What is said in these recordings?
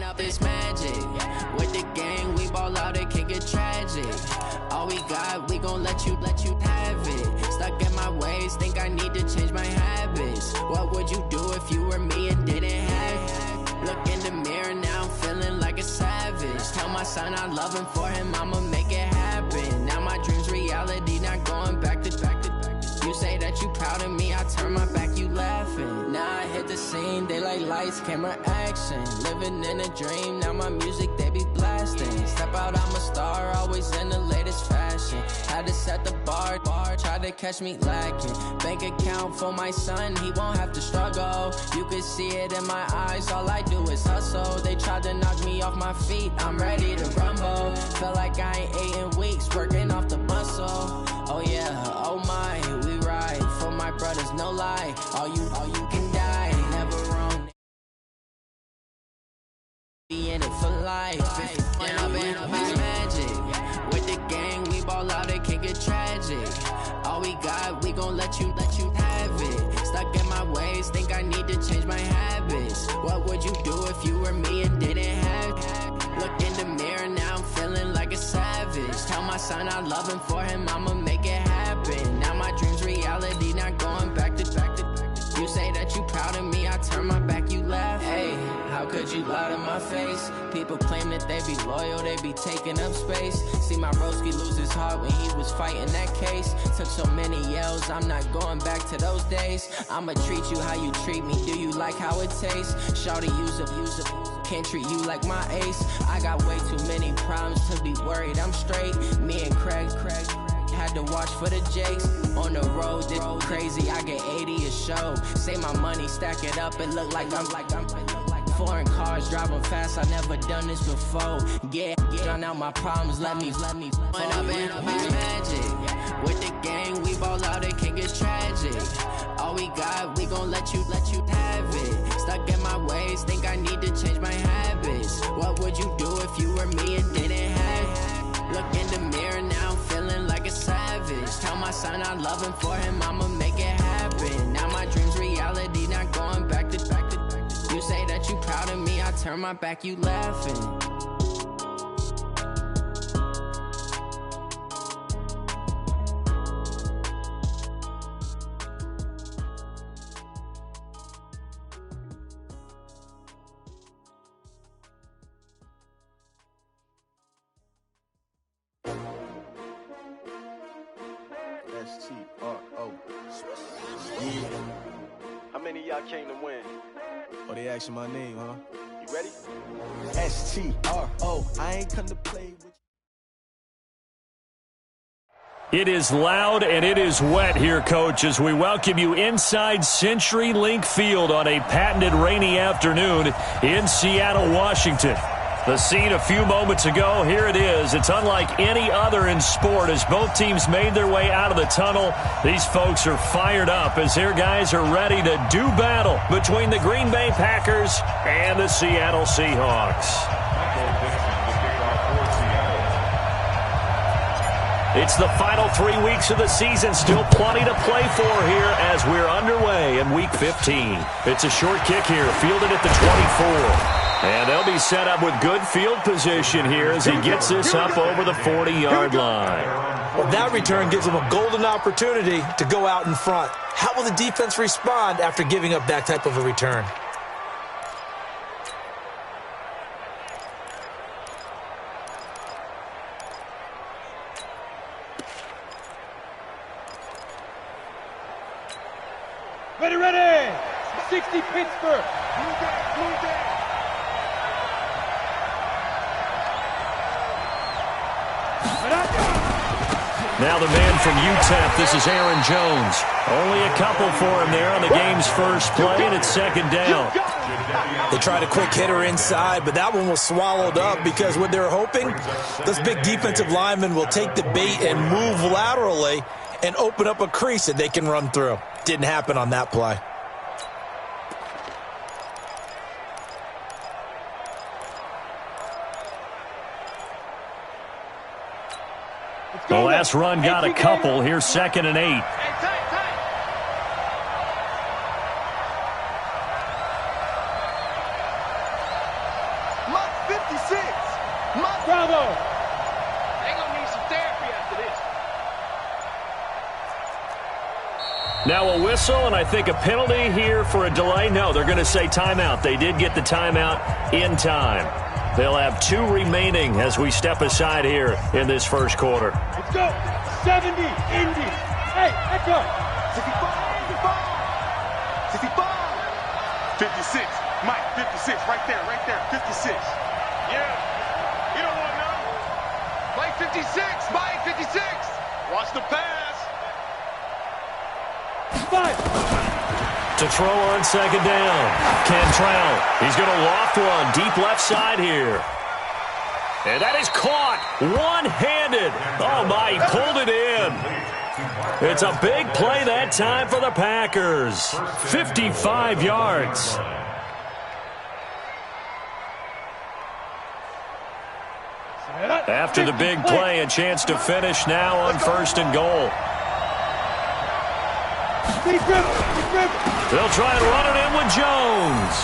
Up is magic. With the gang, we ball out, it can get tragic. All we got, we gon' let you have it. Stuck in my ways, think I need to change my habits. What would you do if you were me and didn't have it? Look in the mirror, now I'm feeling like a savage. Tell my son I love him, for him I'ma make it happen. Now my dream's reality, not going back to. You say that you proud of me, I turn my back, you laughing. Now I hit the scene, they like lights, camera, action. Living in a dream, now my music, they be blasting. Step out, I'm a star, always in the latest fashion. Had to set the bar, try to catch me lacking. Bank account for my son, he won't have to struggle. You can see it in my eyes, all I do is hustle. They tried to knock me off my feet, I'm ready to rumble. Feel like I ain't ate in weeks, working off the muscle. Oh yeah, oh my, we ride for my brothers, no lie. All you can die, never wrong. Be in it for life. It's magic. With the gang, we ball out, it can get tragic. All we got, we gon' let you have it. Stuck in my ways, think I need to change my habits. What would you do if you were me and didn't have it? Look in the mirror, now I'm feeling like a savage. Tell my son I love him, for him I'ma make it happen. Now my dream's reality, not going back to. You say that you proud of me, I turn my back, you laugh. Hey, how could you lie to my face? People claim that they be loyal, they be taking up space. See my broski lose his heart when he was fighting that case. Took so many yells, I'm not going back to those days. I'ma treat you how you treat me, do you like how it tastes? Shawty, use up, can't treat you like my ace. I got way too many problems to be worried, I'm straight. Me and Craig had to watch for the Jakes. On the road, this crazy, I get 80 a show. Say my money, stack it up, it look like I'm foreign cars, driving fast, I never done this before. Get drown out my problems, let me When up in magic. With the gang, we ball out, it can get tragic. All we got, we gon' let you have it. Stuck in my ways, think I need to change my habits. What would you do if you were me and didn't have it? Look in the mirror, now I'm feeling like a savage. Tell my son I love him, for him I'ma make it happen. Now my dream's reality, not going back to. You say that you proud of me, I turn my back, you laughing. S-T-R-O. Yeah. How many of y'all came to win? Oh, they asking my name, huh? You ready? S-T-R-O. I ain't come to play with you. It is loud and it is wet here, Coach, as we welcome you inside CenturyLink Field on a patented rainy afternoon in Seattle, Washington. The scene a few moments ago, here it is. It's unlike any other in sport as both teams made their way out of the tunnel. These folks are fired up as their guys are ready to do battle between the Green Bay Packers and the Seattle Seahawks. It's the final 3 weeks of the season, still plenty to play for here as we're underway in Week 15. It's a short kick here, fielded at the 24. And they'll be set up with good field position here as he gets this up over the 40-yard line. Well, that return gives them a golden opportunity to go out in front. How will the defense respond after giving up that type of a return? Ready! 60 Pittsburgh! Blue day. Now the man from UTEP, this is Aaron Jones. Only a couple for him there on the game's first play, and it's second down. They tried a quick hitter inside, but that one was swallowed up because what they're hoping, those big defensive linemen will take the bait and move laterally and open up a crease that they can run through. Didn't happen on that play. The last run got a couple. Here's 2nd and 8. Now a whistle, and I think a penalty here for a delay. No, they're going to say timeout. They did get the timeout in time. They'll have 2 remaining as we step aside here in this first quarter. Let's go. 70, Indy. Hey, let's go. 65, 65. 56. Mike, 56. Right there, 56. Yeah. You don't want none. Mike, 56. Mike, 56. Watch the pass. 5. To throw on second down. Cantrell. He's going to loft one deep left side here. And that is caught one-handed. Oh, my, he pulled it in. It's a big play that time for the Packers. 55 yards. After the big play, a chance to finish now on 1st and goal. They'll try and run it in with Jones.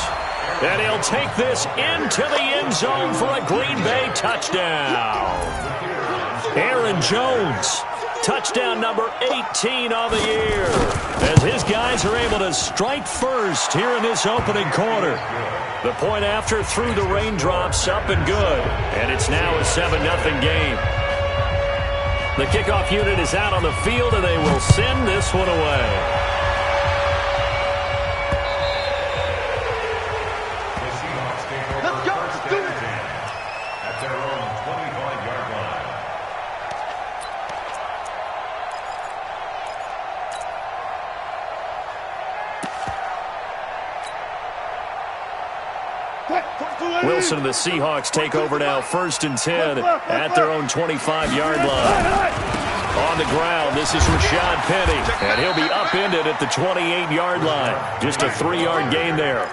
And he'll take this into the end zone for a Green Bay touchdown. Aaron Jones, touchdown number 18 on the year, as his guys are able to strike first here in this opening quarter. The point after through the raindrops, up and good, and it's now a 7-0 game. The kickoff unit is out on the field, and they will send this one away. Wilson and the Seahawks take over now, 1st and 10 at their own 25-yard line. On the ground, this is Rashad Penny, and he'll be upended at the 28-yard line. Just a 3-yard gain there.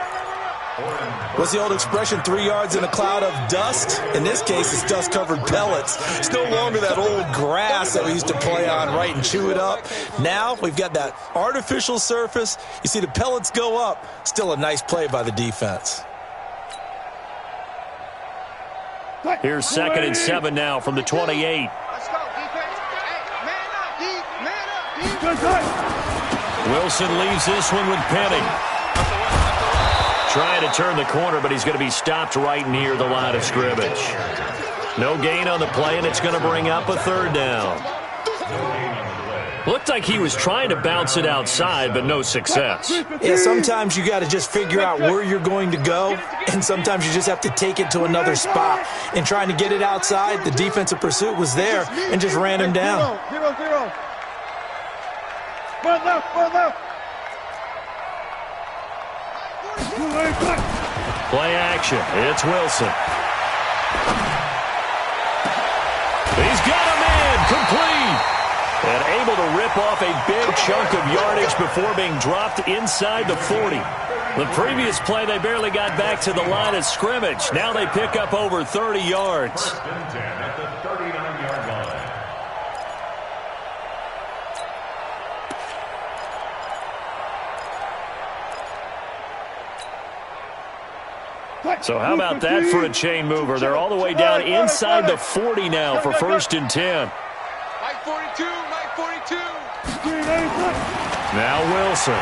What's the old expression, 3 yards in a cloud of dust? In this case, it's dust-covered pellets. It's no longer that old grass that we used to play on, right, and chew it up. Now we've got that artificial surface. You see the pellets go up. Still a nice play by the defense. Here's 2nd and 7 now from the 28. Let's go, defense. Hey, man up, defense. Wilson leaves this one with Penny. Trying to turn the corner, but he's going to be stopped right near the line of scrimmage. No gain on the play, and it's going to bring up a 3rd down. Looked like he was trying to bounce it outside, but no success. Yeah, sometimes you got to just figure out where you're going to go, and sometimes you just have to take it to another spot. And trying to get it outside, the defensive pursuit was there and just ran him down. 0-0. One left. Play action. It's Wilson. He's got a man complete. And able to rip off a big chunk of yardage before being dropped inside the 40. The previous play, they barely got back to the line of scrimmage. Now they pick up over 30 yards. 1st and 10 at the 39-yard line. So how about that for a chain mover? They're all the way down inside the 40 now for 1st and 10. Mike 42, Mike 42. Now Wilson.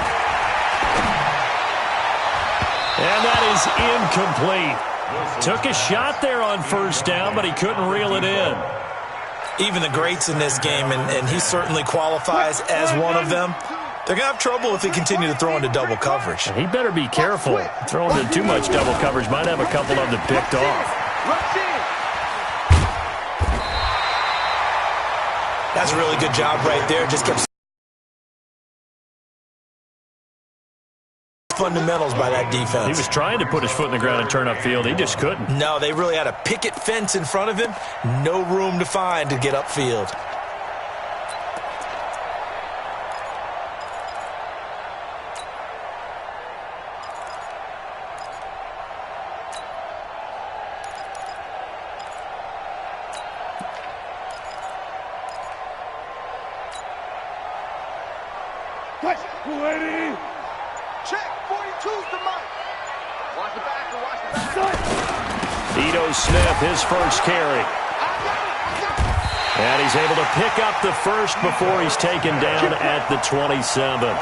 And that is incomplete. Took a shot there on 1st down, but he couldn't reel it in. Even the greats in this game, and he certainly qualifies as one of them, they're going to have trouble if they continue to throw into double coverage. He better be careful. Throwing into too much double coverage might have a couple of them picked off. That's a really good job right there. Just kept fundamentals by that defense. He was trying to put his foot in the ground and turn upfield. He just couldn't. No, they really had a picket fence in front of him. No room to find to get upfield. Check, 42's the mark. Watch the back, Ito Smith, his first carry. And he's able to pick up the first before he's taken down at the 27.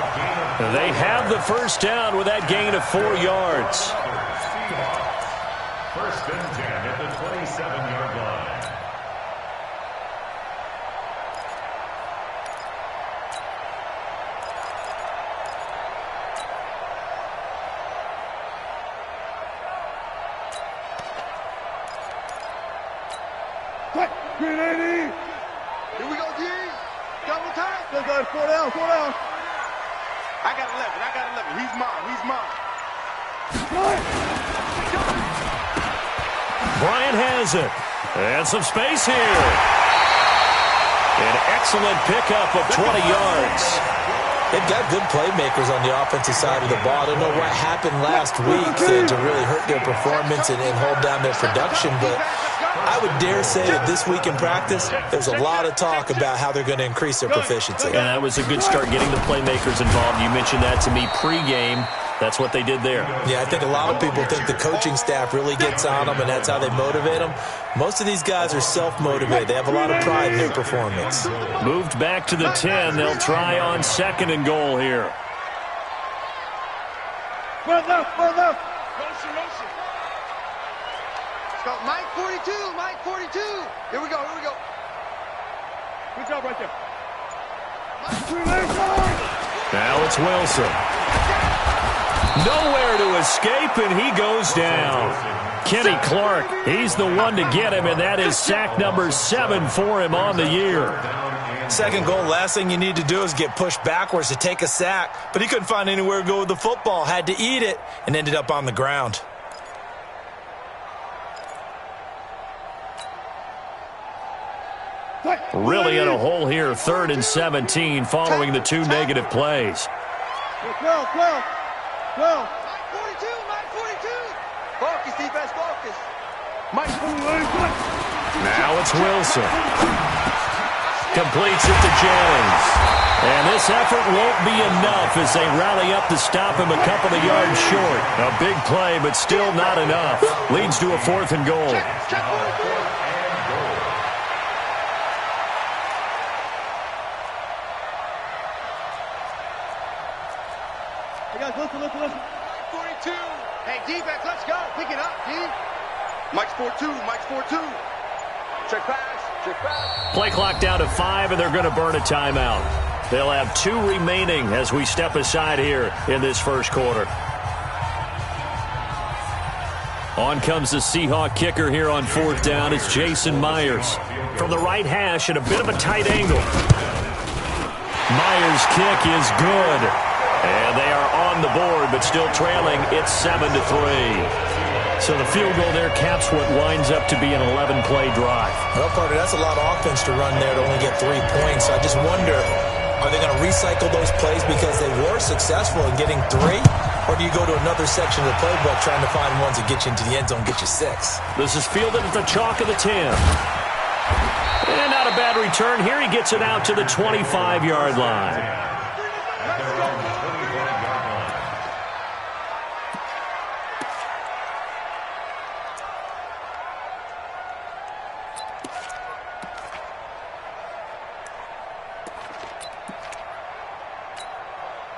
They have the first down with that gain of 4 yards. First and 10 at the 27-yard line. Green 80. Here we go, D. Double time. Let's go. 4 down. 4 down. I got 11. He's mine. Bryant has it. And some space here. An excellent pickup of 20 yards. They've got good playmakers on the offensive side of the ball. I don't know what happened last week to really hurt their performance and hold down their production, but I would dare say that this week in practice, there's a lot of talk about how they're going to increase their proficiency. And that was a good start getting the playmakers involved. You mentioned that to me pregame. That's what they did there. Yeah, I think a lot of people think the coaching staff really gets on them, and that's how they motivate them. Most of these guys are self-motivated. They have a lot of pride in their performance. Moved back to the 10. They'll try on 2nd and goal here. Run left. Motion. Let's go. Mike 42. Here we go. Good job right there. Now it's Wilson. Nowhere to escape, and he goes down. Kenny Clark, he's the one to get him, and that is sack number 7 for him on the year. 2nd goal, last thing you need to do is get pushed backwards to take a sack, but he couldn't find anywhere to go with the football, had to eat it, and ended up on the ground. Really in a hole here, 3rd and 17, following the 2 negative plays. 12. Mike 42. Focus, defense, focus. Mike 42. Now it's Wilson. Completes it to Jennings. And this effort won't be enough as they rally up to stop him a couple of yards short. A big play, but still not enough. Leads to a 4th and goal. Listen. 42. Hey, defense, let's go. Pick it up, D. Mike's 4-2. Check pass. Play clock down to 5, and they're going to burn a timeout. They'll have 2 remaining as we step aside here in this first quarter. On comes the Seahawk kicker here on 4th down. It's Jason Myers. From the right hash at a bit of a tight angle. Myers' kick is good. And they are on the board, but still trailing. It's 7-3. So the field goal there caps what winds up to be an 11-play drive. Well, Carter, that's a lot of offense to run there to only get 3 points. I just wonder, are they going to recycle those plays because they were successful in getting 3? Or do you go to another section of the playbook trying to find ones that get you into the end zone, get you 6? This is fielded at the chalk of the 10. And not a bad return. Here he gets it out to the 25-yard line.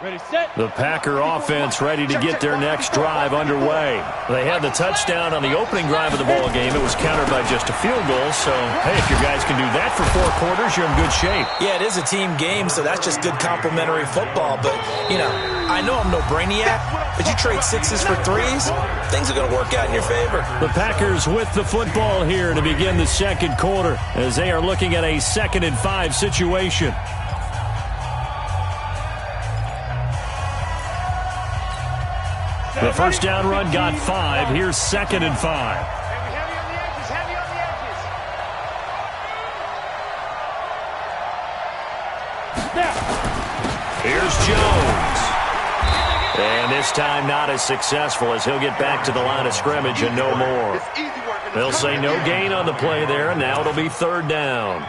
Ready, set. The Packer offense ready to get their next drive underway. They had the touchdown on the opening drive of the ball game. It was countered by just a field goal. So, hey, if your guys can do that for 4 quarters, you're in good shape. Yeah, it is a team game, so that's just good complimentary football. But, you know, I know I'm no brainiac, but you trade 6s for 3s, things are going to work out in your favor. The Packers with the football here to begin the second quarter as they are looking at a 2nd and 5 situation. The first down run got 5. Here's 2nd and 5. Heavy on the edges. Here's Jones. And this time not as successful as he'll get back to the line of scrimmage and no more. They'll say no gain on the play there, and now it'll be 3rd down.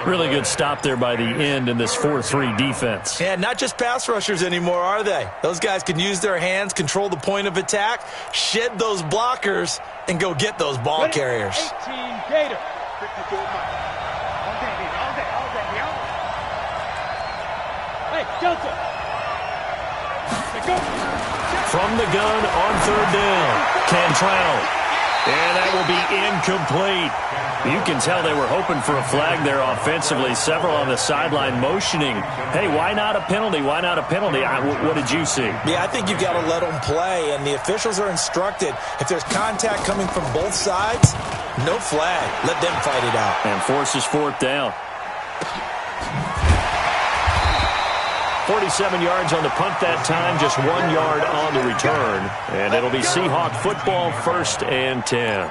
Really good stop there by the end in this 4-3 defense. Yeah, not just pass rushers anymore, are they? Those guys can use their hands, control the point of attack, shed those blockers, and go get those ball carriers. 18 Gator. 54 Mike. From the gun on third down, Cantrell. And that will be incomplete. You can tell they were hoping for a flag there offensively. Several on the sideline motioning, hey, why not a penalty? Why not a penalty? What did you see? Yeah, I think you got to let them play, and the officials are instructed, if there's contact coming from both sides, no flag. Let them fight it out. And forces fourth down. 47 yards on the punt that time, just 1 yard on the return. And it'll be Seahawk football, 1st and 10.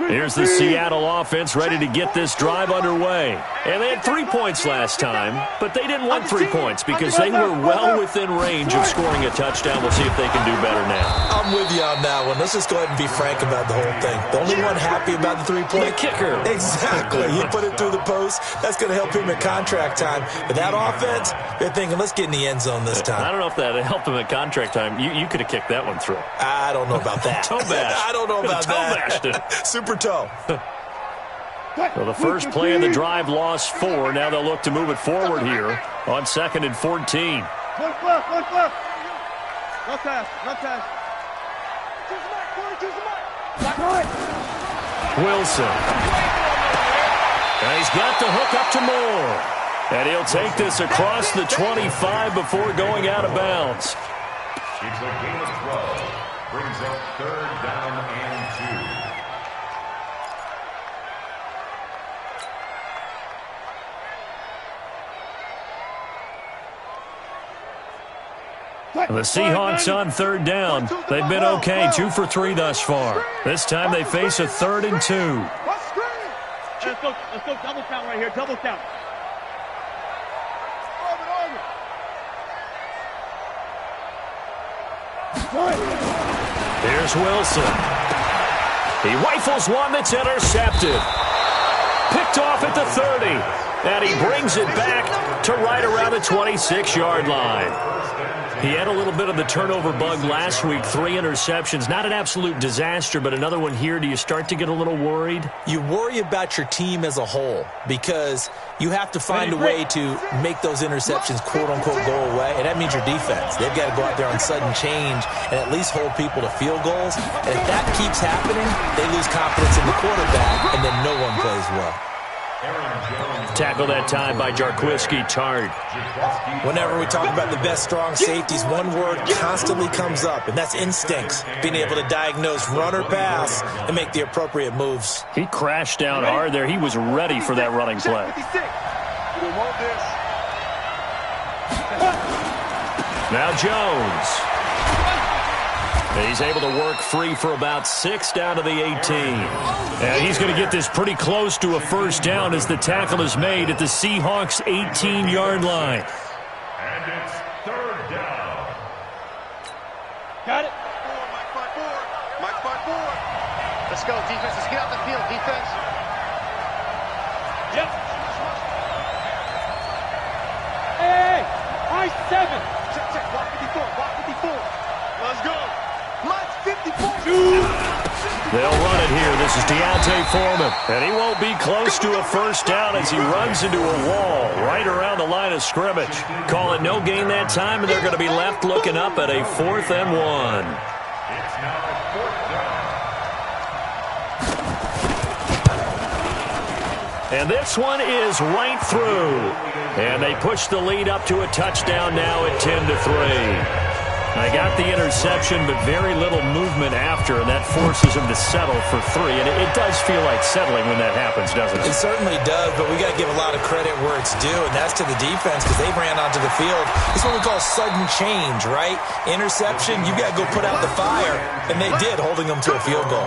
Here's the Seattle offense ready to get this drive underway. And they had 3 points last time, but they didn't want 3 points because they were well within range of scoring a touchdown. We'll see if they can do better now. I'm with you on that one. Let's just go ahead and be frank about the whole thing. The only one happy about the 3-point? The kicker. Exactly. He put it through the post. That's going to help him at contract time. But that offense, they're thinking, let's get in the end zone this time. I don't know if that helped him at contract time. You could have kicked that one through. I don't know about that. Toe bash. I don't know about that. Toe bashed it. Super toe. So the first play of the drive lost 4. Now they'll look to move it forward here on 2nd and 14. One left. One pass. Wilson. And he's got the hook up to Moore. And he'll take this across the 25 before going out of bounds. It's a game of 12. Brings up 3rd down and 2. The Seahawks on 3rd down. They've been okay, 2 for 3 thus far. This time they face a 3rd and 2. Let's go double count right here, double count. Here's Wilson. He rifles one that's intercepted. Picked off at the 30. And he brings it back to right around the 26-yard line. He had a little bit of the turnover bug last week, 3 interceptions. Not an absolute disaster, but another one here. Do you start to get a little worried? You worry about your team as a whole because you have to find a way to make those interceptions, quote-unquote, go away, and that means your defense. They've got to go out there on sudden change and at least hold people to field goals. And if that keeps happening, they lose confidence in the quarterback, and then no one plays well. Tackle that time by Jarquiski Tart. Whenever we talk about the best strong safeties, one word constantly comes up, and that's instincts. Being able to diagnose run or pass and make the appropriate moves. He crashed down hard there. He was ready for that running play. Now Jones. He's able to work free for about 6 down to the 18. And he's going to get this pretty close to a first down as the tackle is made at the Seahawks' 18-yard line. And it's 3rd down. Got it. Mike 5-4. Let's go, defense. Let's get out the field, defense. Yep. Hey, I-7. Check. Block 54. Let's go. Mike 54. They'll run it here. This is Deontay Foreman. And he won't be close to a first down as he runs into a wall right around the line of scrimmage. Call it no gain that time, and they're going to be left looking up at a 4th and 1. It's now 4th down. And this one is right through. And they push the lead up to a touchdown now at 10-3. They got the interception, but very little movement after, and that forces him to settle for 3. And it does feel like settling when that happens, doesn't it? It certainly does, but we got to give a lot of credit where it's due, and that's to the defense because they ran onto the field. It's what we call sudden change, right? Interception, you got to go put out the fire, and they did, holding them to a field goal.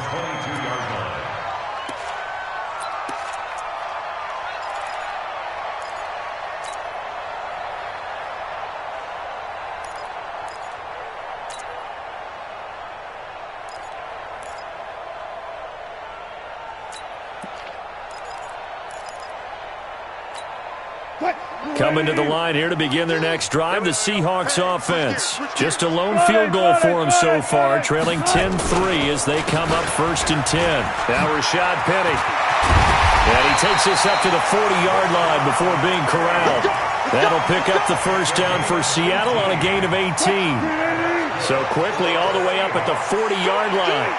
Coming to the line here to begin their next drive, the Seahawks offense. Just a lone field goal for them so far, trailing 10-3 as they come up 1st and 10. Now Rashad Penny. And he takes this up to the 40-yard line before being corralled. That'll pick up the first down for Seattle on a gain of 18. So quickly all the way up at the 40-yard line.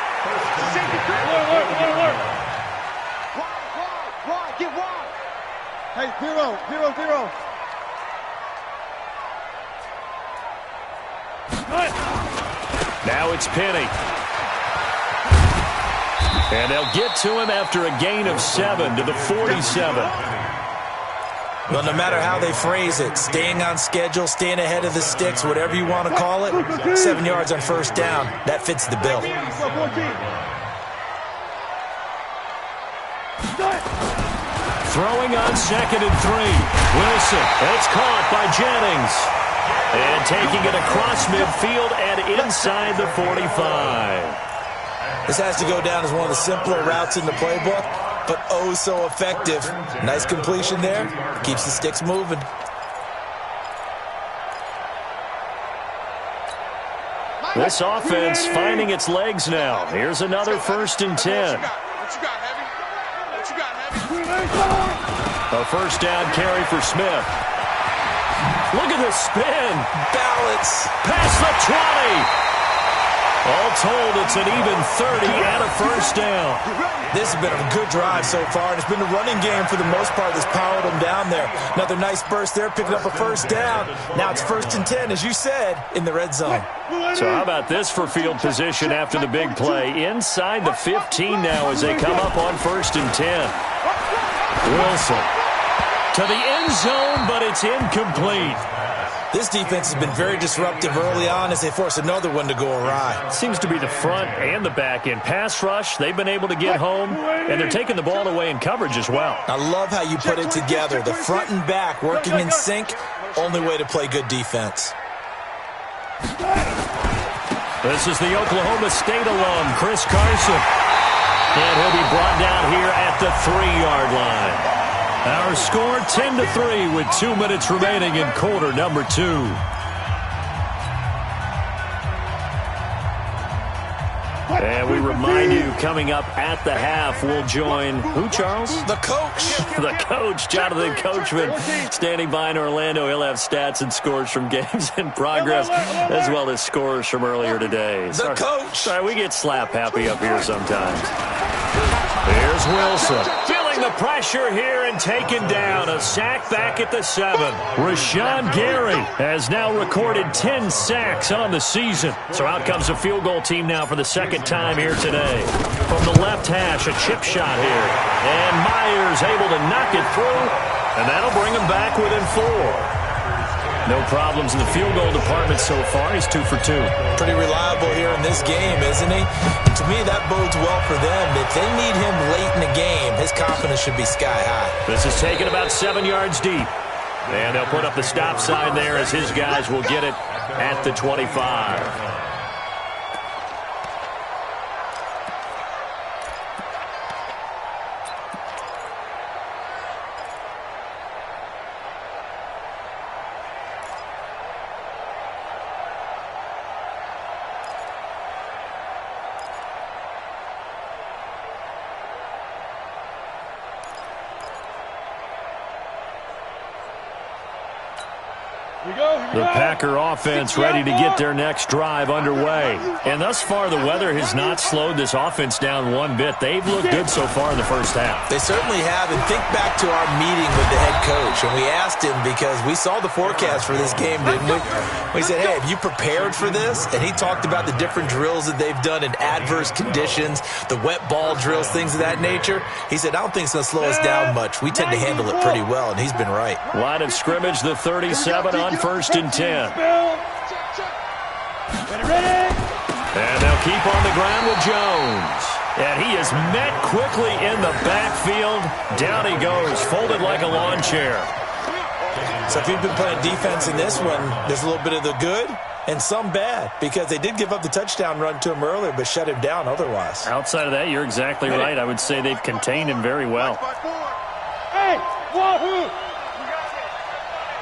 Get wide. Hey, 0-0-0. Now it's Penny. And they'll get to him after a gain of 7 to the 47. Well, no matter how they phrase it, staying on schedule, staying ahead of the sticks, whatever you want to call it, 7 yards on first down, that fits the bill. Throwing on 2nd and 3. Wilson, it's caught by Jennings. And taking it across midfield and inside the 45. This has to go down as one of the simpler routes in the playbook, but oh so effective. Nice completion there. Keeps the sticks moving. This offense finding its legs now. Here's another 1st and 10. A first down carry for Smith. Look at the spin. Balance. Past the 20. All told, it's an even 30 and a first down. This has been a good drive so far, and it's been the running game for the most part that's powered them down there. Another nice burst there, picking up a first down. Now it's 1st and 10, as you said, in the red zone. So how about this for field position after the big play? Inside the 15 now as they come up on 1st and 10. Wilson to the end zone, but it's incomplete. This defense has been very disruptive early on as they force another one to go awry. Seems to be the front and the back end. Pass rush, they've been able to get home, and they're taking the ball away in coverage as well. I love how you put it together. The front and back working in sync, only way to play good defense. This is the Oklahoma State alum, Chris Carson. And he'll be brought down here at the 3-yard line. Our score 10-3 with 2 minutes remaining in quarter number 2. And we remind you, coming up at the half, we'll join who, Charles? The coach. The coach, Jonathan Coachman, standing by in Orlando. He'll have stats and scores from games in progress, as well as scores from earlier today. The coach. Sorry, we get slap happy up here sometimes. Here's Wilson. Feeling the pressure here and taken down. A sack back at the 7. Rashawn Gary has now recorded 10 sacks on the season. So out comes a field goal team now for the second time here today. From the left hash, a chip shot here. And Myers able to knock it through. And that'll bring him back within 4. No problems in the field goal department so far. He's 2 for 2. Pretty reliable here in this game, isn't he? And to me, that bodes well for them. If they need him late in the game, his confidence should be sky high. This is taken about 7 yards deep. And they'll put up the stop sign there as his guys will get it at the 25. The Packer offense ready to get their next drive underway. And thus far, the weather has not slowed this offense down one bit. They've looked good so far in the first half. They certainly have. And think back to our meeting with the head coach. And we asked him, because we saw the forecast for this game, didn't we? We said, hey, have you prepared for this? And he talked about the different drills that they've done in adverse conditions, the wet ball drills, things of that nature. He said, I don't think it's going to slow us down much. We tend to handle it pretty well, and he's been right. Line of scrimmage, the 37 on 1st and 10. And they'll keep on the ground with Jones. And he is met quickly in the backfield. Down he goes, folded like a lawn chair. So if you've been playing defense in this one, there's a little bit of the good and some bad, because they did give up the touchdown run to him earlier, but shut him down otherwise. Outside of that, you're exactly right. I would say they've contained him very well. Hey, wahoo!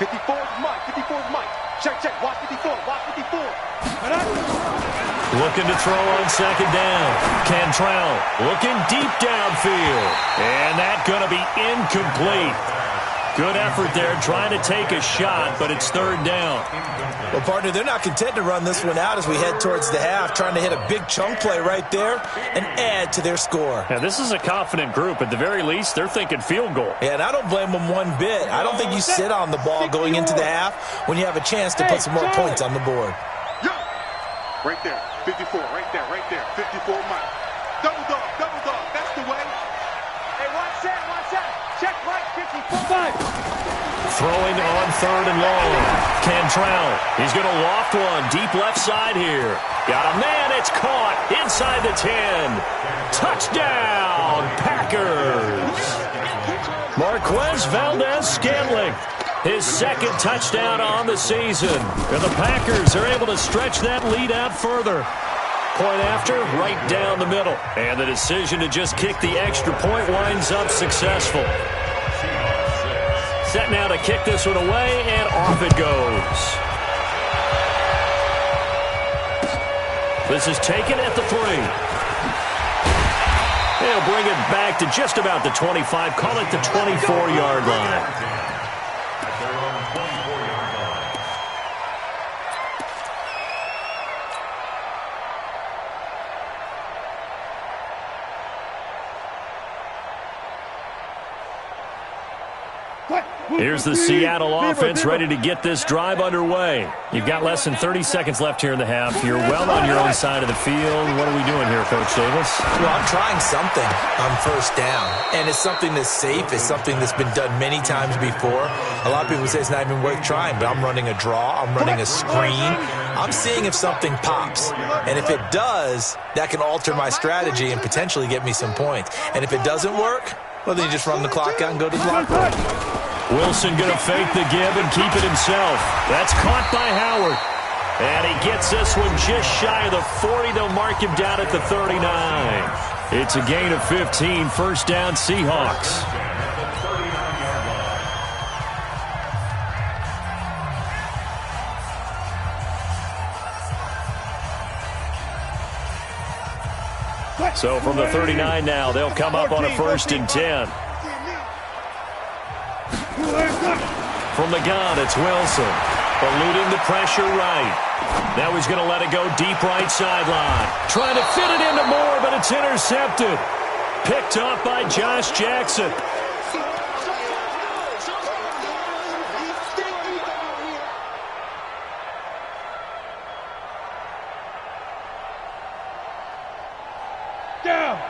54 is Mike. 54 is Mike. Check, check. Watch 54. Watch 54. Looking to throw on second down. Cantrell looking deep downfield. And that's going to be incomplete. Good effort there trying to take a shot, but it's third down. Well, partner, they're not content to run this one out as we head towards the half, trying to hit a big chunk play right there and add to their score. Now, this is a confident group. At the very least, they're thinking field goal. Yeah, and I don't blame them one bit. I don't think you sit on the ball going into the half when you have a chance to put some more points on the board. Right there, 54, right there, right there, 54 Mike. Double dog, that's the way. Hey, watch that, check right, 55. Throwing on third and long. Cantrell, he's going to loft one deep left side here. Got a man, it's caught inside the 10. Touchdown, Packers. Marquez Valdez-Scantling. His second touchdown on the season. And the Packers are able to stretch that lead out further. Point after, right down the middle. And the decision to just kick the extra point winds up successful. Set now to kick this one away, and off it goes. This is taken at the 3. They'll bring it back to just about the 25. Call it the 24-yard line. Here's the Seattle offense ready to get this drive underway. You've got less than 30 seconds left here in the half. You're well on your own side of the field. What are we doing here, Coach Davis? Well, I'm trying something on first down, and it's something that's safe. It's something that's been done many times before. A lot of people say it's not even worth trying, but I'm running a draw. I'm running a screen. I'm seeing if something pops, and if it does, that can alter my strategy and potentially get me some points. And if it doesn't work, well, then you just run the clock out and go to the locker room. Wilson going to fake the give and keep it himself. That's caught by Howard. And he gets this one just shy of the 40. They'll mark him down at the 39. It's a gain of 15. First down, Seahawks. So from the 39 now, they'll come up on a 1st and 10. From the gun, it's Wilson. Eluding the pressure right. Now he's going to let it go deep right sideline. Trying to fit it into Moore, but it's intercepted. Picked up by Josh Jackson.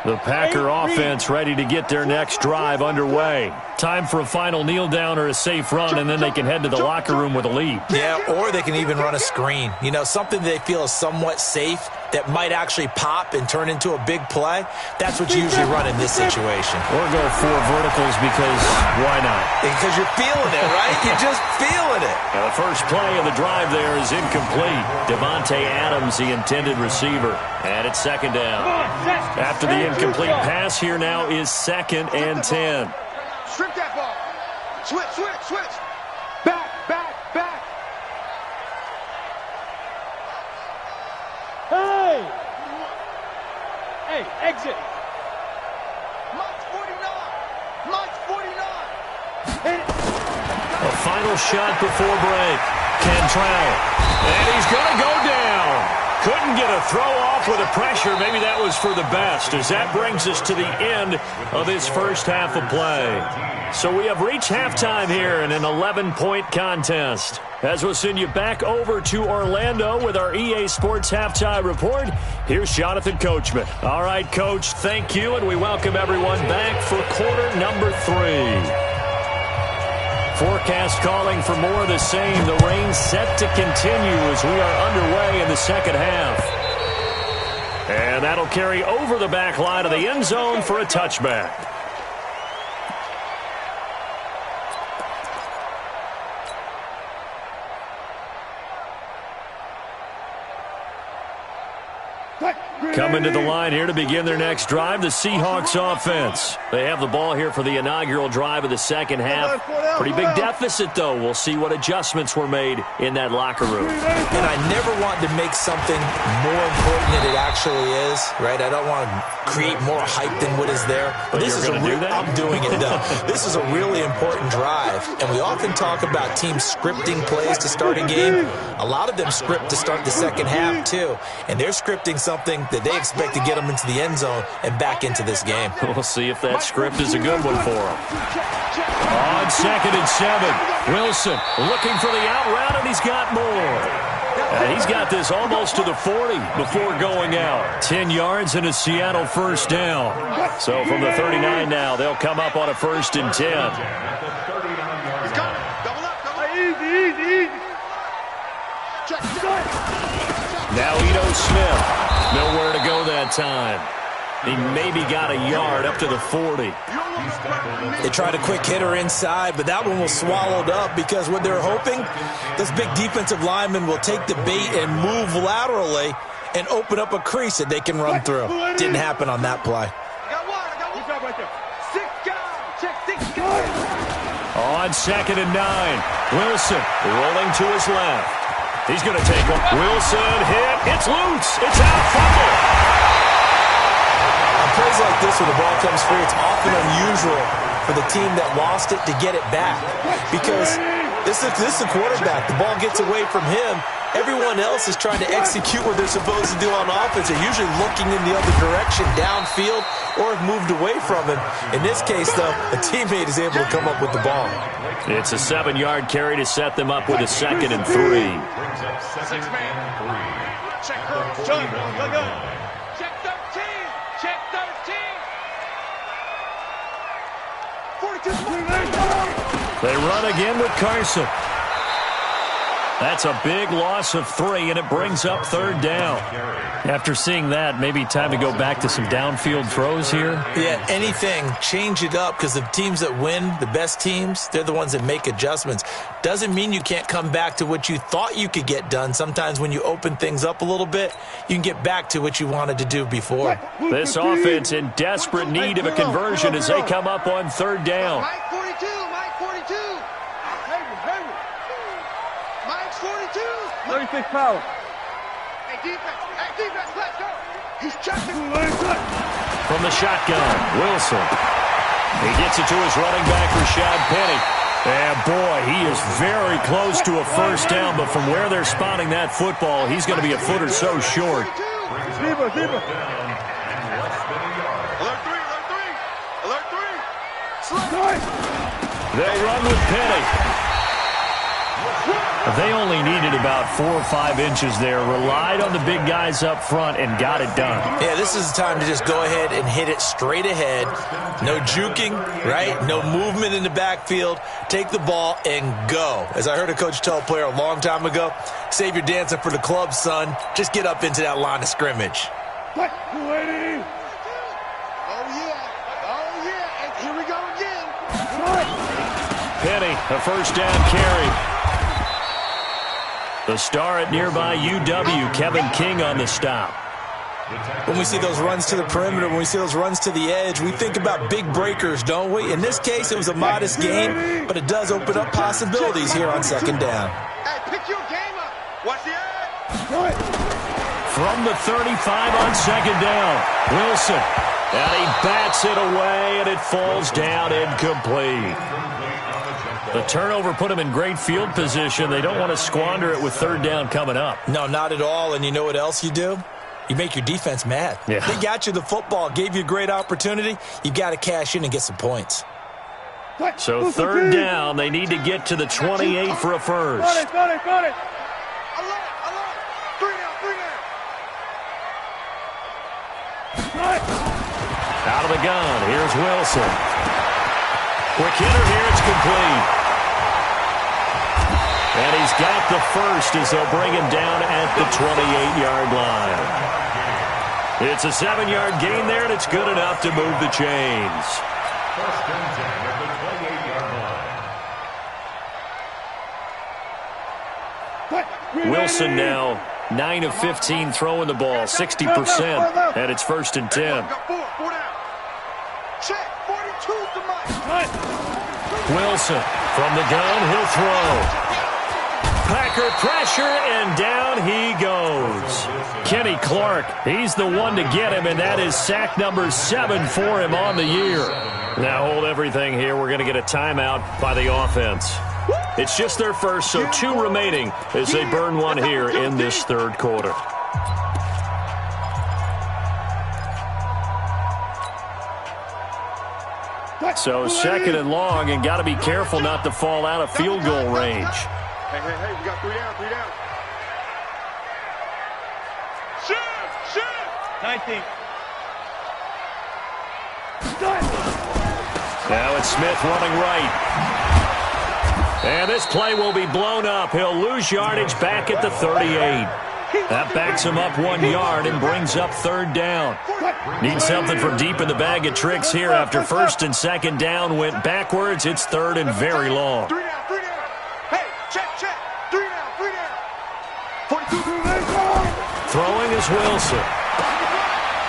The Packer offense ready to get their next drive underway. Time for a final kneel down or a safe run, and then they can head to the locker room with a lead. Yeah, or they can even run a screen. You know, something they feel is somewhat safe that might actually pop and turn into a big play. That's what you usually run in this situation. Or go 4 verticals because why not? Because you're feeling it, right? You're just feeling it. Now the first play of the drive there is incomplete. Devontae Adams, the intended receiver. And it's second down. After the incomplete pass, here now is 2nd and 10. Strip that ball. Switch. Back. Hey, exit. Mike's 49. A final shot before break. Cantrell. And he's going to go down. Couldn't get a throw off with the pressure. Maybe that was for the best, as that brings us to the end of this first half of play. So we have reached halftime here in an 11-point contest. As we'll send you back over to Orlando with our EA Sports Halftime Report, here's Jonathan Coachman. All right, Coach, thank you, and we welcome everyone back for quarter number 3. Forecast calling for more of the same. The rain set to continue as we are underway in the second half. And that'll carry over the back line of the end zone for a touchback. Coming to the line here to begin their next drive, the Seahawks offense. They have the ball here for the inaugural drive of the second half. Pretty big deficit, though. We'll see what adjustments were made in that locker room. And I never want to make something more important than it actually is, right? I don't want to create more hype than what is there. But this is I'm doing it, though. This is a really important drive. And we often talk about teams scripting plays to start a game. A lot of them script to start the second half, too. And they're scripting something that they expect to get them into the end zone and back into this game. We'll see if that script is a good one for them. On 2nd and 7, Wilson looking for the out route, and he's got more. And he's got this almost to the 40 before going out. 10 yards and a Seattle first down. So from the 39 now, they'll come up on a 1st and 10. Now Ito Smith. Nowhere to go that time. He maybe got a yard up to the 40. They tried a quick hitter inside, but that one was swallowed up because what they're hoping, this big defensive lineman will take the bait and move laterally and open up a crease that they can run through. Didn't happen on that play. On 2nd and 9, Wilson rolling to his left. He's going to take him. Wilson hit. It's loose. It's out. Fumble. On plays like this where the ball comes free, it's often unusual for the team that lost it to get it back because this is the quarterback. The ball gets away from him. Everyone else is trying to execute what they're supposed to do on offense. They're usually looking in the other direction, downfield, or have moved away from him. In this case, though, a teammate is able to come up with the ball. It's a 7-yard carry to set them up with a 2nd and 3. Check 13. Check 13. They run again with Carson. That's a big loss of 3, and it brings up 3rd down. After seeing that, maybe time to go back to some downfield throws here. Yeah, anything. Change it up because the teams that win, the best teams, they're the ones that make adjustments. Doesn't mean you can't come back to what you thought you could get done. Sometimes when you open things up a little bit, you can get back to what you wanted to do before. This offense in desperate need of a conversion as they come up on 3rd down. Mike 42, Mike 42. Mike's 42. 36 power. Hey, defense, let's go. He's checking. From the shotgun, Wilson. He gets it to his running back, Rashad Penny. And boy, he is very close to a first down, but from where they're spotting that football, he's going to be a foot or so short. Zebra. Alert 3. They'll run with Penny. They only needed about 4 or 5 inches there, relied on the big guys up front, and got it done. Yeah, this is the time to just go ahead and hit it straight ahead. No juking, right? No movement in the backfield. Take the ball and go. As I heard a coach tell a player a long time ago, save your dancing for the club, son. Just get up into that line of scrimmage. Oh, yeah, and here we go again. Penny, a first down carry. The star at nearby UW, Kevin King on the stop. When we see those runs to the perimeter, when we see those runs to the edge, we think about big breakers, don't we? In this case, it was a modest gain, but it does open up possibilities here on 2nd down. Hey, pick your game up. Watch the edge. From the 35 on 2nd down, Wilson. And he bats it away, and it falls down incomplete. The turnover put them in great field position. They don't want to squander it with 3rd down coming up. No, not at all. And you know what else you do? You make your defense mad. Yeah. They got you the football, gave you a great opportunity. You got to cash in and get some points. So 3rd down, they need to get to the 28 for a first. Got it. Alert. 3 down. Out of the gun, here's Wilson. Quick hitter here, it's complete. And he's got the first as they'll bring him down at the 28-yard line. It's a 7-yard gain there, and it's good enough to move the chains. First and 10 at the 28-yard line. Wilson now 9 of 15 throwing the ball, 60%, and it's 1st and 10. Wilson from the gun, he'll throw. Packer pressure, and down he goes. Kenny Clark, he's the one to get him, and that is sack number 7 for him on the year. Now hold everything here. We're going to get a timeout by the offense. It's just their first, so 2 remaining as they burn one here in this 3rd quarter. So 2nd and long, and got to be careful not to fall out of field goal range. Hey, we got 3 down, 3 down. Shoot! 19. Now it's Smith running right. And this play will be blown up. He'll lose yardage back at the 38. That backs him up 1 yard and brings up 3rd down. Need something from deep in the bag of tricks here after 1st and 2nd down went backwards. It's 3rd and very long. 3 down, 3 down. Hey, check. 3 down, 3 down. 42. Throwing is Wilson.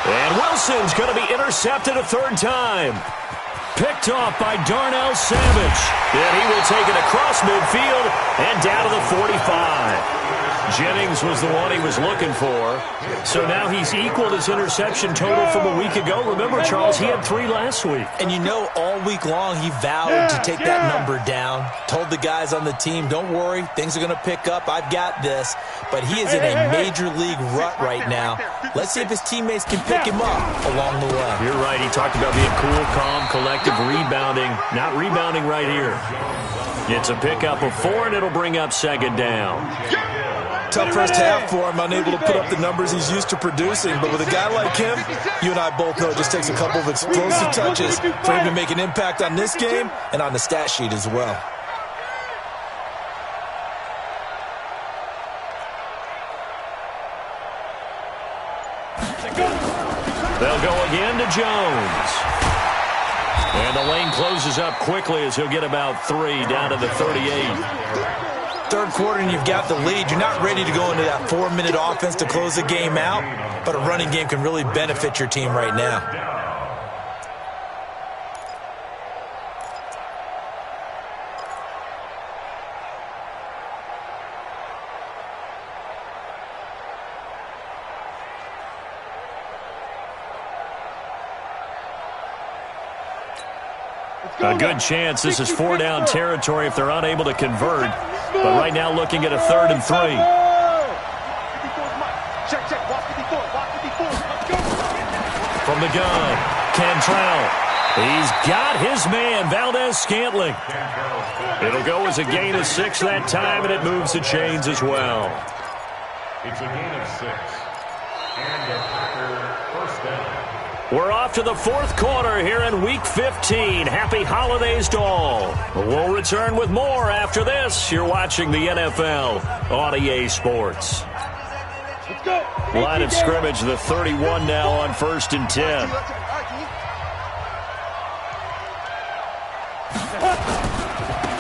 And Wilson's going to be intercepted a 3rd time. Picked off by Darnell Savage. And he will take it across midfield and down to the 45. Jennings was the one he was looking for. So now he's equaled his interception total from a week ago. Remember, Charles, he had 3 last week. And you know, all week long he vowed to take that number down. Told the guys on the team, don't worry, things are going to pick up. I've got this. But he is in a major league rut right now. Let's see if his teammates can pick him up along the way. You're right. He talked about being cool, calm, collective, rebounding. Not rebounding right here. It's a pickup of 4, and it'll bring up 2nd down. Tough first half for him, unable to put up the numbers he's used to producing. But with a guy like him, you and I both know it just takes a couple of explosive touches for him to make an impact on this game and on the stat sheet as well. They'll go again to Jones. And the lane closes up quickly as he'll get about 3 down to the 38. 3rd quarter and you've got the lead. You're not ready to go into that 4-minute offense to close the game out, but a running game can really benefit your team right now. A good chance this is 4-down territory if they're unable to convert. But right now looking at a 3rd and 3. Check. Walk 54. From the gun, Cantrell. He's got his man, Valdez-Scantling. It'll go as a gain of 6 that time, and it moves the chains as well. It's a gain of 6. And a Packer 1st down. We're off to the 4th quarter here in Week 15. Happy holidays to all. We'll return with more after this. You're watching the NFL on EA Sports. Let's go. Line of scrimmage, the 31 now on 1st and 10.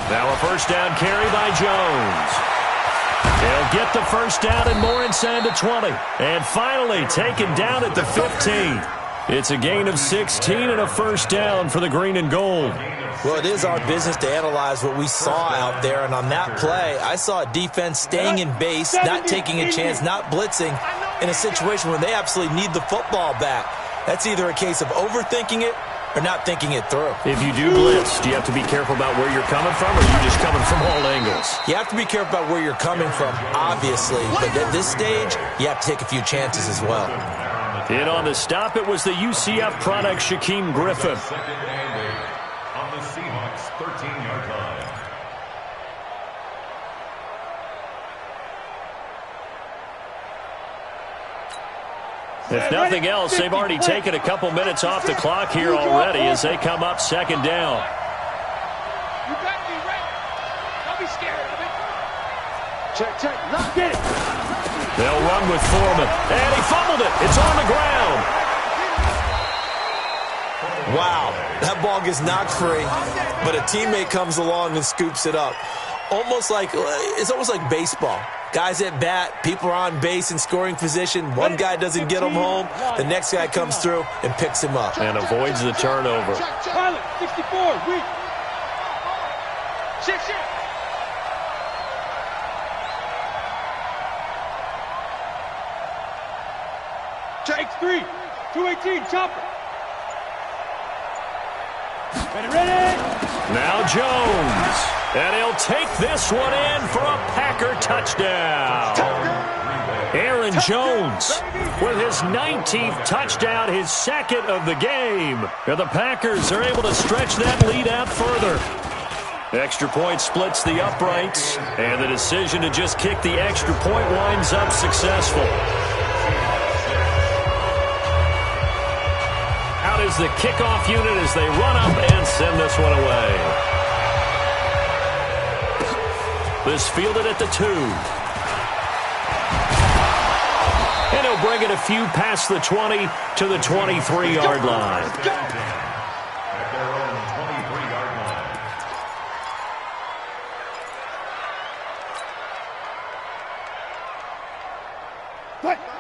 Now a 1st down carry by Jones. He'll get the 1st down and more inside the 20. And finally taken down at the 15. It's a gain of 16 and a 1st down for the green and gold. Well, it is our business to analyze what we saw out there, and on that play, I saw a defense staying in base, not taking a chance, not blitzing, in a situation where they absolutely need the football back. That's either a case of overthinking it or not thinking it through. If you do blitz, do you have to be careful about where you're coming from, or are you just coming from all angles? You have to be careful about where you're coming from, obviously, but at this stage, you have to take a few chances as well. In on the stop, it was the UCF product, Shaquem Griffin. Second and 8 on the Seahawks 13-yard line. If nothing else, they've already taken a couple minutes off the clock here already as they come up 2nd down. You better be ready. Don't be scared of it. Check. Lock it. They'll run with Foreman. And he fumbled it. It's on the ground. Wow, that ball gets knocked free, but a teammate comes along and scoops it up. almost like baseball. Guys at bat, people are on base in scoring position. One guy doesn't get him home. The next guy comes through and picks him up. And avoids the turnover. Pilot, 64, weak. Shit. X3, 218, chopper. Ready. Now Jones. And he'll take this one in for a Packer touchdown. Aaron Jones with his 19th touchdown, his second of the game. And the Packers are able to stretch that lead out further. Extra point splits the uprights, and the decision to just kick the extra point winds up successful. Out is the kickoff unit as they run up and send this one away. This fielded at the 2. And he'll bring it a few past the 20 to the 23-yard line. At their own 23-yard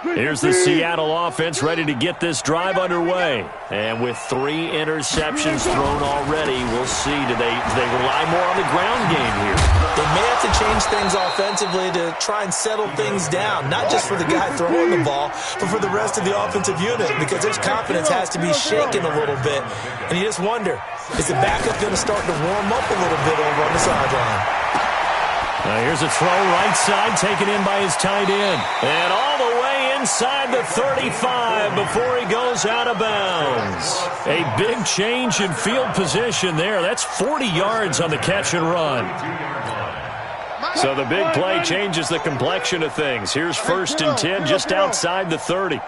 line. Here's the Seattle offense ready to get this drive underway. And with 3 interceptions thrown already, we'll see. Do they rely more on the ground game here? They may have to change things offensively to try and settle things down, not just for the guy throwing the ball, but for the rest of the offensive unit, because their confidence has to be shaken a little bit. And you just wonder, is the backup going to start to warm up a little bit over on the sideline? Now here's a throw right side taken in by his tight end. And all the way inside the 35 before he goes out of bounds. A big change in field position there. That's 40 yards on the catch and run. So the big play changes the complexion of things. Here's 1st and 10 just outside the 30.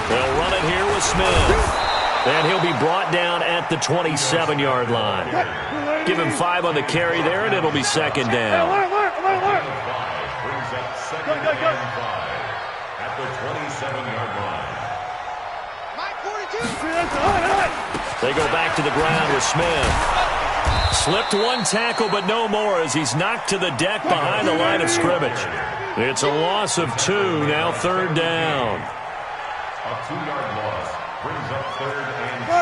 They'll run it here with Smith. And he'll be brought down at the 27-yard line. Give him 5 on the carry there, and it'll be 2nd down. Brings up 2nd and 5 at the 27-yard line. They go back to the ground with Smith. Slipped one tackle, but no more as he's knocked to the deck behind the line of scrimmage. It's a loss of 2, now 3rd down. A 2-yard loss brings up 3rd and 7.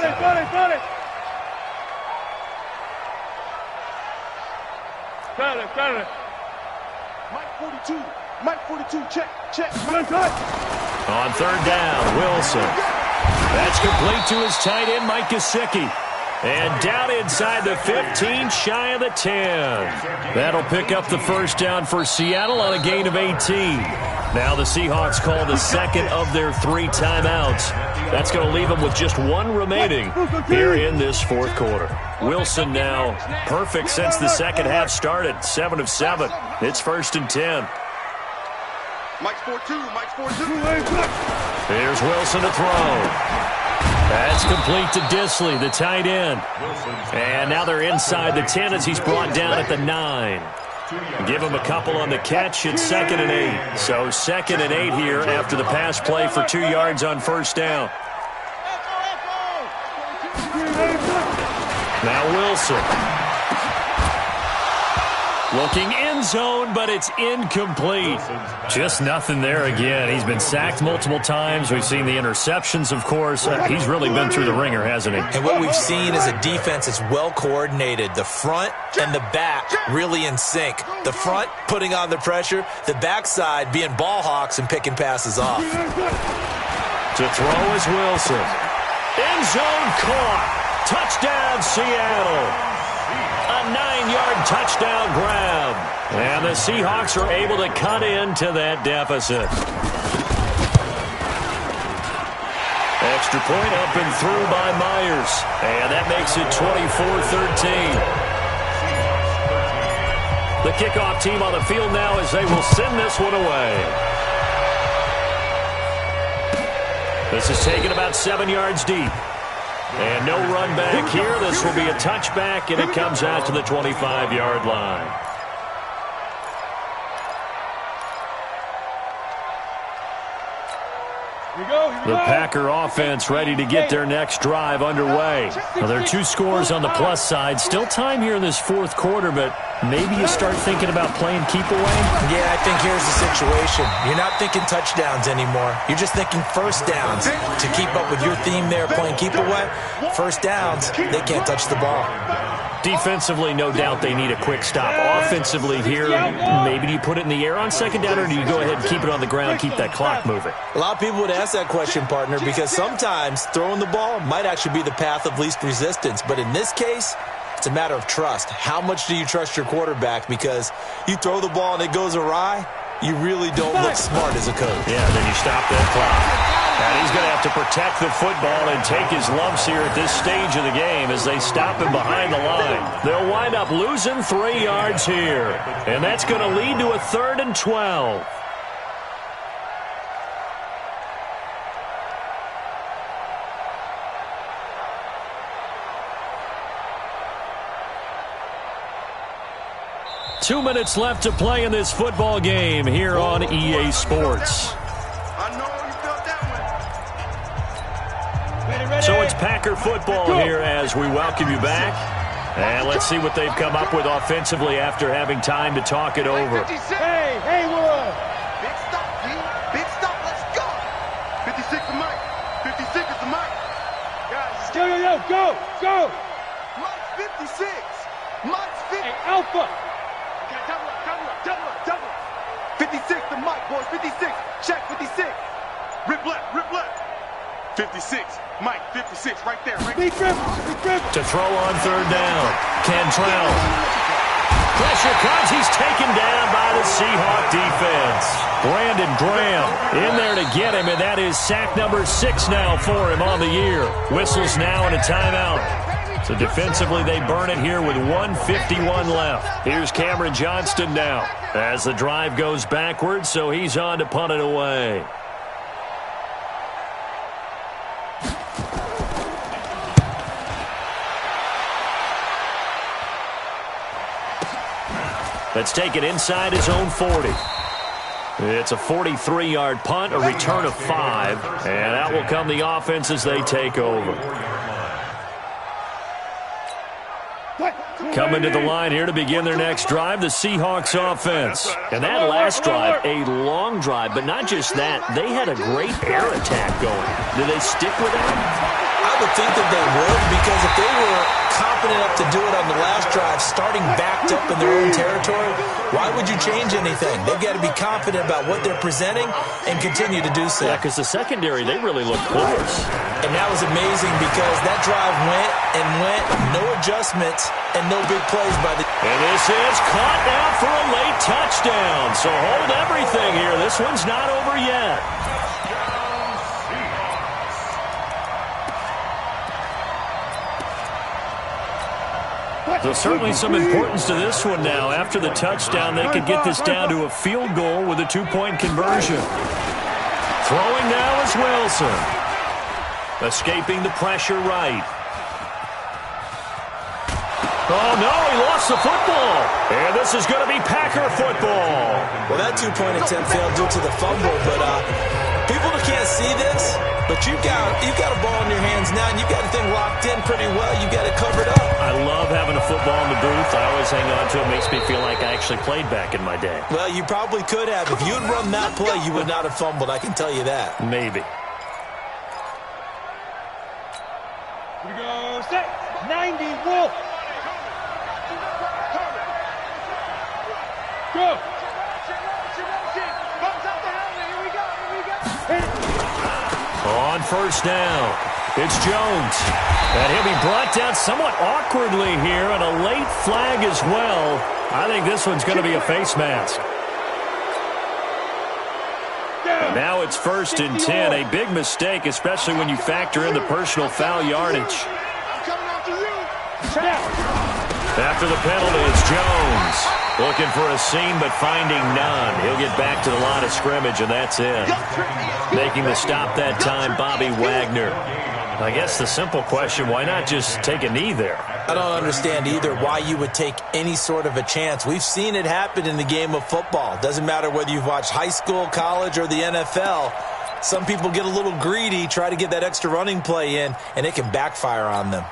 Got it. Mike 42, check. On 3rd down, Wilson. That's complete to his tight end, Mike Gesicki. And down inside the 15, shy of the 10. That'll pick up the 1st down for Seattle on a gain of 18. Now the Seahawks call the 2nd of their 3 timeouts. That's going to leave them with just 1 remaining here in this 4th quarter. Wilson now perfect since the 2nd half started. 7 of 7. It's 1st and 10. Mike's 4-2. Here's Wilson to throw. That's complete to Disley, the tight end. And now they're inside the 10 as he's brought down at the 9. Give him a couple on the catch. It's 2nd and 8. So 2nd and 8 here after the pass play for 2 yards on 1st down. Now Wilson. Looking end zone, but it's incomplete. Just nothing there again. He's been sacked multiple times. We've seen the interceptions, of course. He's really been through the ringer, hasn't he? And what we've seen is a defense that's well coordinated. The front and the back really in sync. The front putting on the pressure. The backside being ball hawks and picking passes off. To throw is Wilson. End zone caught. Touchdown, Seattle. A 9-yard touchdown grab. And the Seahawks are able to cut into that deficit. Extra point up and through by Myers. And that makes it 24-13. The kickoff team on the field now as they will send this one away. This is taken about 7 yards deep. And no run back here. This will be a touchback, and it comes out to the 25-yard line. The Packer offense ready to get their next drive underway. Well, there are 2 scores on the plus side. Still time here in this fourth quarter, but maybe you start thinking about playing keep away? Yeah, I think here's the situation. You're not thinking touchdowns anymore. You're just thinking first downs. To keep up with your theme there, playing keep away, first downs, they can't touch the ball. Defensively, no doubt they need a quick stop. Offensively here, maybe do you put it in the air on second down, or do you go ahead and keep it on the ground, keep that clock moving? A lot of people would ask that question, partner, because sometimes throwing the ball might actually be the path of least resistance. But in this case, it's a matter of trust. How much do you trust your quarterback? Because you throw the ball and it goes awry, you really don't look smart as a coach. Yeah, then you stop that clock. And he's going to have to protect the football and take his lumps here at this stage of the game as they stop him behind the line. They'll wind up losing 3 yards here. And that's going to lead to a 3rd and 12. Two minutes left to play in this football game here on EA Sports. So it's Packer football here as we welcome you back. And let's see what they've come up with offensively after having time to talk it over. Hey, we're on. Big stop, G. Big stop, let's go. 56 to Mike. 56 is the Mike. Guys, go. Mike's 56. Mike's 50. Hey, Alpha. Okay, double up. 56 to Mike, boys. 56. Check 56. Rip left. 56. Mike, 56, right there. Big dribble. To throw on 3rd down. Cantrell. Pressure comes. He's taken down by the Seahawk defense. Brandon Graham in there to get him, and that is sack number 6 now for him on the year. Whistles now and a timeout. So defensively, they burn it here with 1:51 left. Here's Cameron Johnston now as the drive goes backwards, so he's on to punt it away. Let's take it inside his own 40. It's a 43-yard punt, a return of 5, and out will come the offense as they take over. Coming to the line here to begin their next drive, the Seahawks offense. And that last drive, a long drive, but not just that. They had a great air attack going. Did they stick with that? I would think that they would, because if they were confident enough to do it on the last drive, starting backed up in their own territory, why would you change anything? They've got to be confident about what they're presenting and continue to do so. Yeah, because the secondary, they really looked porous. And that was amazing because that drive went, no adjustments, and no big plays by the... And this is caught now for a late touchdown. So hold everything here. This one's not over yet. So certainly some importance to this one now. After the touchdown, they could get this down to a field goal with a 2-point conversion. Throwing now is Wilson. Escaping the pressure right. Oh, no, he lost the football. And this is going to be Packer football. Well, that 2-point attempt failed due to the fumble, but people can't see this, but you've got a ball in your hands now, and you've got the thing locked in pretty well. You've got it covered up. I love having a football in the booth. I always hang on to it. It makes me feel like I actually played back in my day. Well, you probably could have. If you had run that play, you would not have fumbled. I can tell you that. Maybe. Here we go. Set. 90. Wolf. Go. On first down, it's Jones. And he'll be brought down somewhat awkwardly here, and a late flag as well. I think this one's going to be a face mask. And now it's 1st and 10. A big mistake, especially when you factor in the personal foul yardage. After the penalty, it's Jones. Looking for a seam, but finding none. He'll get back to the line of scrimmage, and that's it. Making the stop that time, Bobby Wagner. I guess the simple question, why not just take a knee there? I don't understand either why you would take any sort of a chance. We've seen it happen in the game of football. Doesn't matter whether you've watched high school, college, or the NFL. Some people get a little greedy, try to get that extra running play in, and it can backfire on them.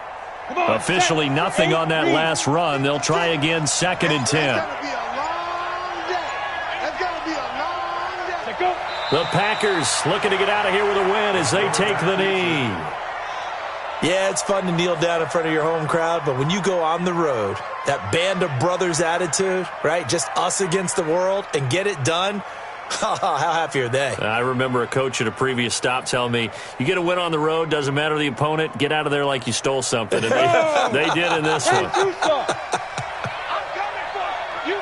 Officially nothing on that last run. They'll try again, 2nd and 10. The Packers looking to get out of here with a win as they take the knee. Yeah, it's fun to kneel down in front of your home crowd, but when you go on the road, that band of brothers attitude, right, just us against the world, and get it done, how happy are they? I remember a coach at a previous stop telling me, you get a win on the road, doesn't matter the opponent, get out of there like you stole something. And they did in this one. I'm coming for you. You